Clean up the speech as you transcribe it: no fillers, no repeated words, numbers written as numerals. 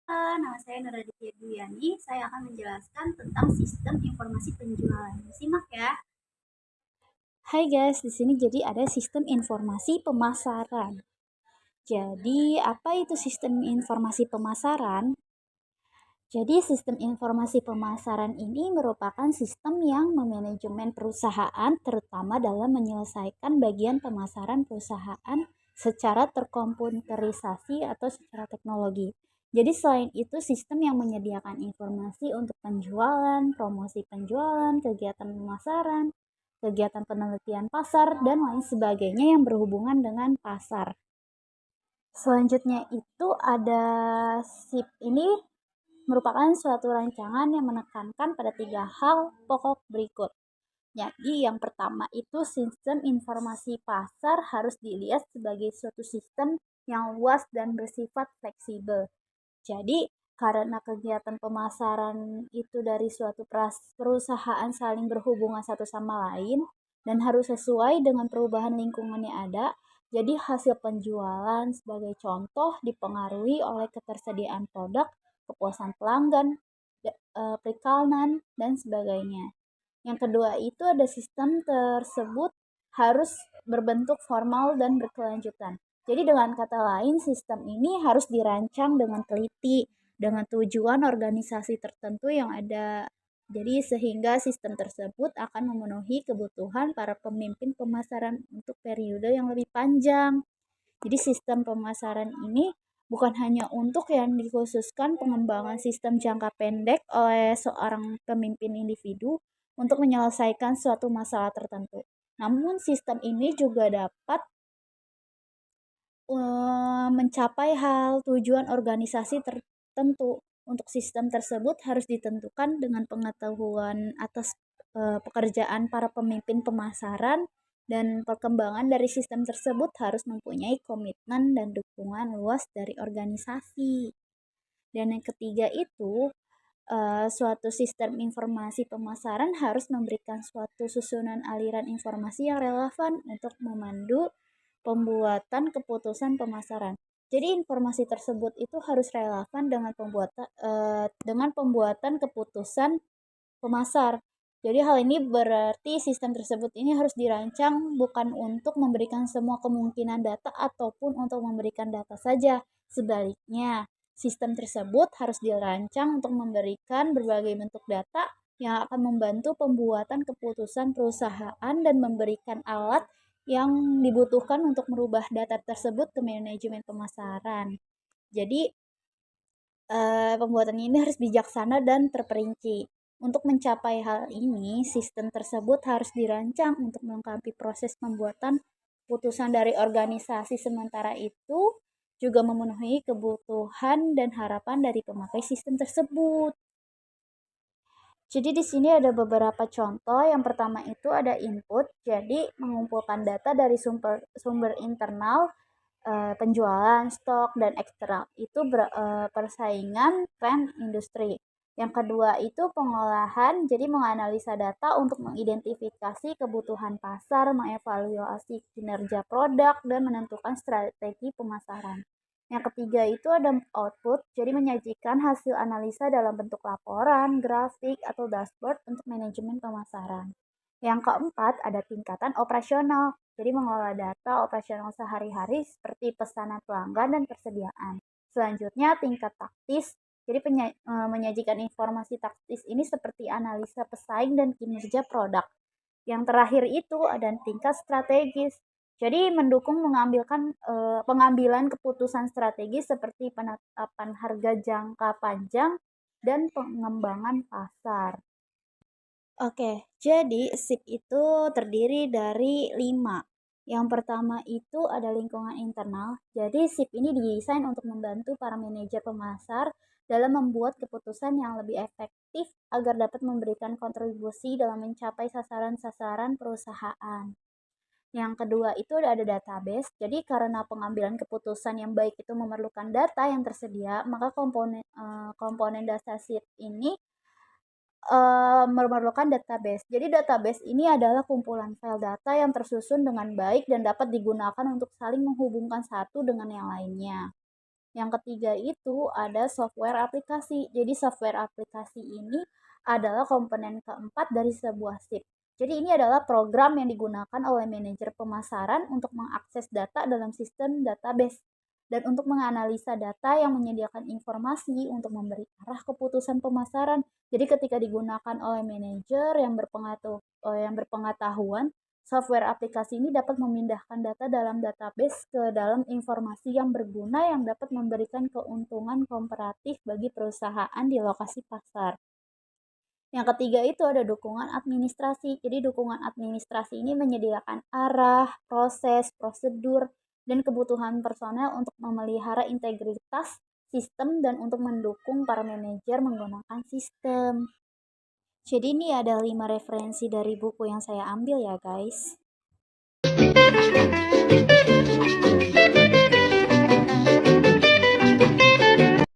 Nama saya Nuraditya Duyani. Saya akan menjelaskan tentang sistem informasi penjualan. Simak ya. Hai guys, di sini jadi ada sistem informasi pemasaran. Jadi, apa itu sistem informasi pemasaran? Jadi, sistem informasi pemasaran ini merupakan sistem yang memanajemen perusahaan, terutama dalam menyelesaikan bagian pemasaran perusahaan secara terkomputerisasi atau secara teknologi. Jadi, selain itu, sistem yang menyediakan informasi untuk penjualan, promosi penjualan, kegiatan pemasaran, kegiatan penelitian pasar, dan lain sebagainya yang berhubungan dengan pasar. Selanjutnya itu ada SIP ini merupakan suatu rancangan yang menekankan pada 3 hal pokok berikut. Jadi yang pertama itu sistem informasi pasar harus dilihat sebagai suatu sistem yang luas dan bersifat fleksibel. Jadi karena kegiatan pemasaran itu dari suatu perusahaan saling berhubungan satu sama lain dan harus sesuai dengan perubahan lingkungan yang ada, jadi hasil penjualan sebagai contoh dipengaruhi oleh ketersediaan produk, kepuasan pelanggan, perikanan, dan sebagainya. Yang kedua itu ada sistem tersebut harus berbentuk formal dan berkelanjutan. Jadi dengan kata lain, sistem ini harus dirancang dengan teliti, dengan tujuan organisasi tertentu yang ada. Jadi sehingga sistem tersebut akan memenuhi kebutuhan para pemimpin pemasaran untuk periode yang lebih panjang. Jadi sistem pemasaran ini bukan hanya untuk yang dikhususkan pengembangan sistem jangka pendek oleh seorang pemimpin individu untuk menyelesaikan suatu masalah tertentu. Namun sistem ini juga dapat mencapai hal tujuan organisasi tertentu. Untuk sistem tersebut harus ditentukan dengan pengetahuan atas pekerjaan para pemimpin pemasaran, dan perkembangan dari sistem tersebut harus mempunyai komitmen dan dukungan luas dari organisasi. Dan yang ketiga itu, suatu sistem informasi pemasaran harus memberikan suatu susunan aliran informasi yang relevan untuk memandu pembuatan keputusan pemasaran. Jadi informasi tersebut itu harus relevan dengan pembuatan keputusan pemasar. Jadi hal ini berarti sistem tersebut ini harus dirancang bukan untuk memberikan semua kemungkinan data ataupun untuk memberikan data saja. Sebaliknya, sistem tersebut harus dirancang untuk memberikan berbagai bentuk data yang akan membantu pembuatan keputusan perusahaan dan memberikan alat yang dibutuhkan untuk merubah data tersebut ke manajemen pemasaran. Jadi, pembuatan ini harus bijaksana dan terperinci. Untuk mencapai hal ini, sistem tersebut harus dirancang untuk melengkapi proses pembuatan keputusan dari organisasi, sementara itu juga memenuhi kebutuhan dan harapan dari pemakai sistem tersebut. Jadi di sini ada beberapa contoh. Yang pertama itu ada input, jadi mengumpulkan data dari sumber internal, penjualan, stok, dan eksternal. Itu persaingan tren industri. Yang kedua itu pengolahan, jadi menganalisa data untuk mengidentifikasi kebutuhan pasar, mengevaluasi kinerja produk, dan menentukan strategi pemasaran. Yang ketiga itu ada output, jadi menyajikan hasil analisa dalam bentuk laporan, grafik, atau dashboard untuk manajemen pemasaran. Yang keempat ada tingkatan operasional, jadi mengolah data operasional sehari-hari seperti pesanan pelanggan dan persediaan. Selanjutnya tingkat taktis, jadi menyajikan informasi taktis ini seperti analisa pesaing dan kinerja produk. Yang terakhir itu ada tingkat strategis. Jadi mendukung pengambilan keputusan strategis seperti penetapan harga jangka panjang dan pengembangan pasar. Oke, jadi SIP itu terdiri dari 5. Yang pertama itu ada lingkungan internal. Jadi SIP ini didesain untuk membantu para manajer pemasar dalam membuat keputusan yang lebih efektif agar dapat memberikan kontribusi dalam mencapai sasaran-sasaran perusahaan. Yang kedua itu ada database. Jadi karena pengambilan keputusan yang baik itu memerlukan data yang tersedia, maka komponen data sheet ini memerlukan database. Jadi database ini adalah kumpulan file data yang tersusun dengan baik dan dapat digunakan untuk saling menghubungkan satu dengan yang lainnya. Yang ketiga itu ada software aplikasi. Jadi software aplikasi ini adalah komponen keempat dari sebuah SIP. Jadi ini adalah program yang digunakan oleh manajer pemasaran untuk mengakses data dalam sistem database dan untuk menganalisa data yang menyediakan informasi untuk memberi arah keputusan pemasaran. Jadi ketika digunakan oleh manajer yang berpengetahuan, software aplikasi ini dapat memindahkan data dalam database ke dalam informasi yang berguna yang dapat memberikan keuntungan komparatif bagi perusahaan di lokasi pasar. Yang ketiga itu ada dukungan administrasi. Jadi dukungan administrasi ini menyediakan arah, proses, prosedur, dan kebutuhan personel untuk memelihara integritas sistem dan untuk mendukung para manajer menggunakan sistem. Jadi ini ada 5 referensi dari buku yang saya ambil ya guys.